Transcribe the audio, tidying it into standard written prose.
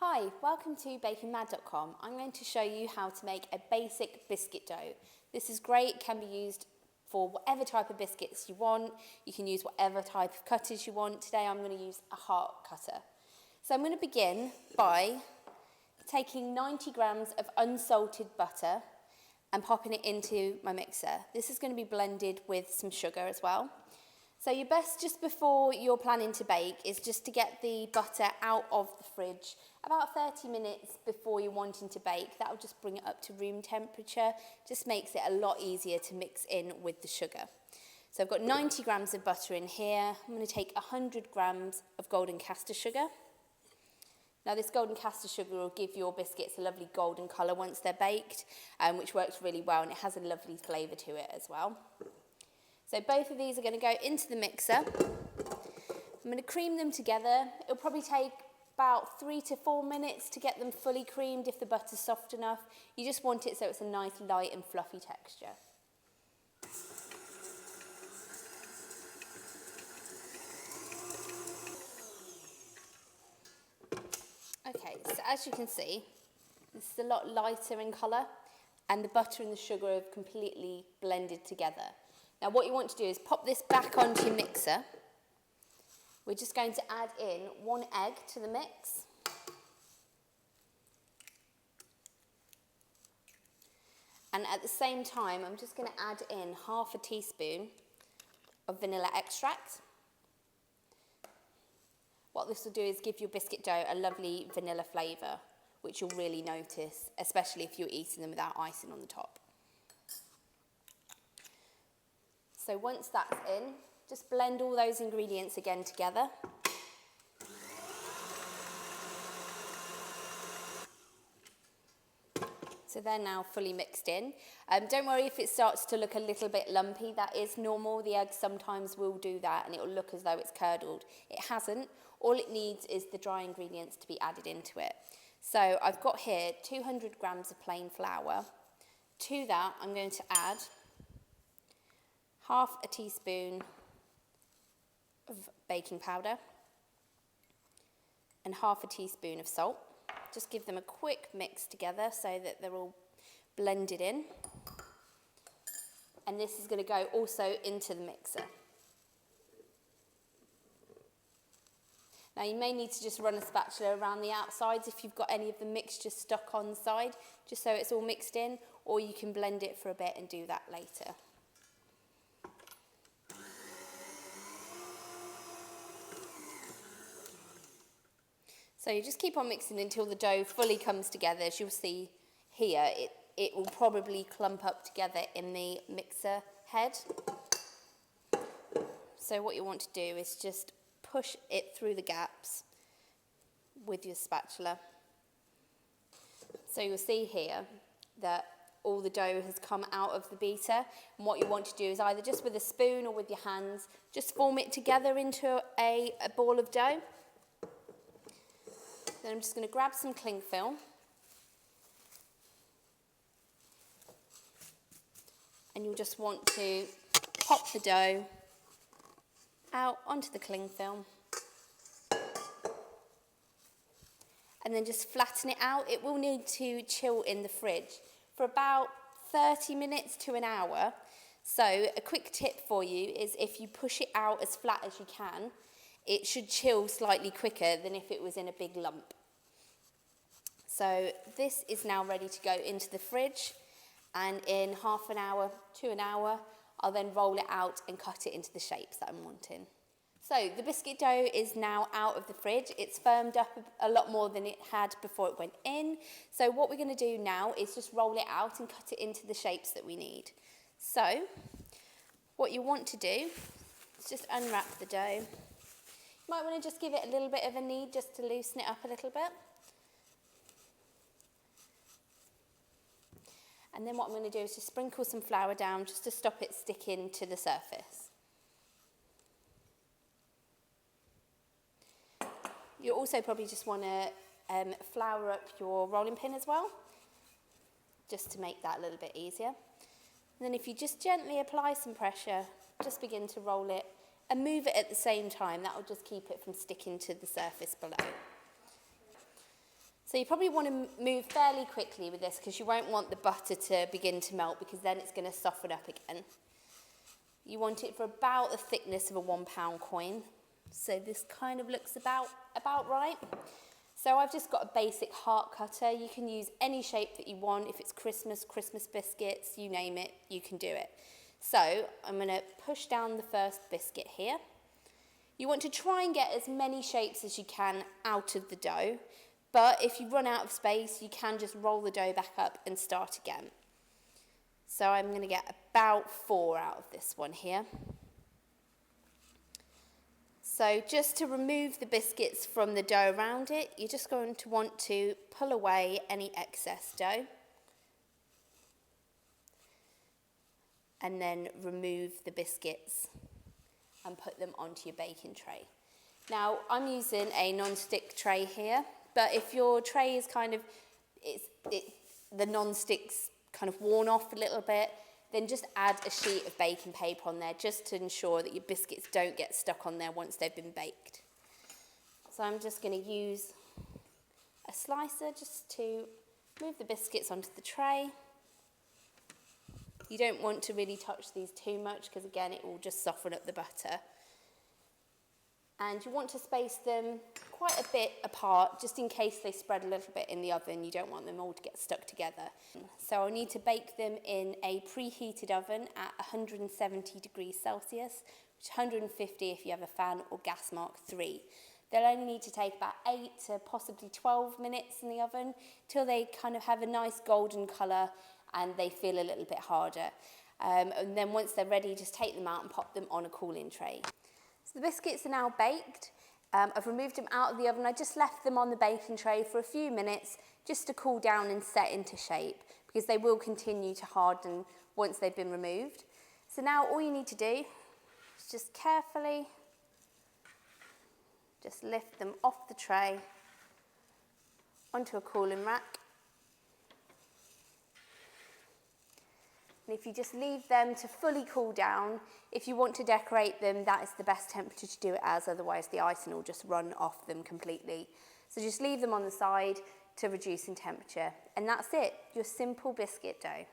Hi, welcome to bakingmad.com. I'm going to show you how to make a basic biscuit dough. This is great, can be used for whatever type of biscuits you want. You can use whatever type of cutters you want. Today I'm going to use a heart cutter. So I'm going to begin by taking 90 grams of unsalted butter and popping it into my mixer. This is going to be blended with some sugar as well. So your best just before you're planning to bake is just to get the butter out of the fridge about 30 minutes before you're wanting to bake. That'll just bring it up to room temperature, just makes it a lot easier to mix in with the sugar. So I've got 90 grams of butter in here. I'm going to take 100 grams of golden caster sugar. Now this golden caster sugar will give your biscuits a lovely golden colour once they're baked, which works really well, and it has a lovely flavour to it as well. So both of these are going to go into the mixer. I'm going to cream them together. It'll probably take about 3 to 4 minutes to get them fully creamed if the butter's soft enough. You just want it so it's a nice light and fluffy texture. Okay, so as you can see, this is a lot lighter in colour and the butter and the sugar have completely blended together. Now what you want to do is pop this back onto your mixer. We're just going to add in 1 egg to the mix. And at the same time, I'm just going to add in half a teaspoon of vanilla extract. What this will do is give your biscuit dough a lovely vanilla flavour, which you'll really notice, especially if you're eating them without icing on the top. So once that's in, just blend all those ingredients again together. So they're now fully mixed in. Don't worry if it starts to look a little bit lumpy, that is normal. The egg sometimes will do that and it will look as though it's curdled. It hasn't. All it needs is the dry ingredients to be added into it. So I've got here 200 grams of plain flour. To that I'm going to add half a teaspoon of baking powder and half a teaspoon of salt. Just give them a quick mix together so that they're all blended in. And this is going to go also into the mixer. Now you may need to just run a spatula around the outsides if you've got any of the mixture stuck on the side, just so it's all mixed in, or you can blend it for a bit and do that later. So you just keep on mixing until the dough fully comes together. As you'll see here, it will probably clump up together in the mixer head. So what you want to do is just push it through the gaps with your spatula. So you'll see here that all the dough has come out of the beater, and what you want to do is either just with a spoon or with your hands, just form it together into a ball of dough. Then I'm just going to grab some cling film and you'll just want to pop the dough out onto the cling film and then just flatten it out. It will need to chill in the fridge for about 30 minutes to an hour. So a quick tip for you is if you push it out as flat as you can, it should chill slightly quicker than if it was in a big lump. So this is now ready to go into the fridge, and in half an hour to an hour, I'll then roll it out and cut it into the shapes that I'm wanting. So the biscuit dough is now out of the fridge. It's firmed up a lot more than it had before it went in. So what we're going to do now is just roll it out and cut it into the shapes that we need. So what you want to do is just unwrap the dough. You might want to just give it a little bit of a knead just to loosen it up a little bit. And then what I'm going to do is just sprinkle some flour down just to stop it sticking to the surface. You also probably just want to flour up your rolling pin as well, just to make that a little bit easier. And then if you just gently apply some pressure, just begin to roll it and move it at the same time. That will just keep it from sticking to the surface below. So you probably want to move fairly quickly with this because you won't want the butter to begin to melt because then it's going to soften up again. You want it for about the thickness of a £1 coin. So this kind of looks about right. So I've just got a basic heart cutter. You can use any shape that you want. If it's Christmas biscuits, you name it, you can do it. So I'm going to push down the first biscuit here. You want to try and get as many shapes as you can out of the dough. But if you run out of space, you can just roll the dough back up and start again. So I'm going to get about 4 out of this one here. So just to remove the biscuits from the dough around it, you're just going to want to pull away any excess dough. And then remove the biscuits and put them onto your baking tray. Now, I'm using a non-stick tray here, but if your tray is kind of, the non-stick's kind of worn off a little bit, then just add a sheet of baking paper on there just to ensure that your biscuits don't get stuck on there once they've been baked. So I'm just going to use a slicer just to move the biscuits onto the tray. You don't want to really touch these too much because again it will just soften up the butter. And you want to space them quite a bit apart just in case they spread a little bit in the oven. You don't want them all to get stuck together. So I'll need to bake them in a preheated oven at 170 degrees Celsius, which is 150 if you have a fan or gas mark 3. They'll only need to take about 8 to possibly 12 minutes in the oven till they kind of have a nice golden colour and they feel a little bit harder. And then once they're ready, just take them out and pop them on a cooling tray. So the biscuits are now baked. I've removed them out of the oven. I just left them on the baking tray for a few minutes just to cool down and set into shape because they will continue to harden once they've been removed. So now all you need to do is just carefully just lift them off the tray onto a cooling rack. And if you just leave them to fully cool down, if you want to decorate them, that is the best temperature to do it as, otherwise the icing will just run off them completely. So just leave them on the side to reduce in temperature. And that's it, your simple biscuit dough.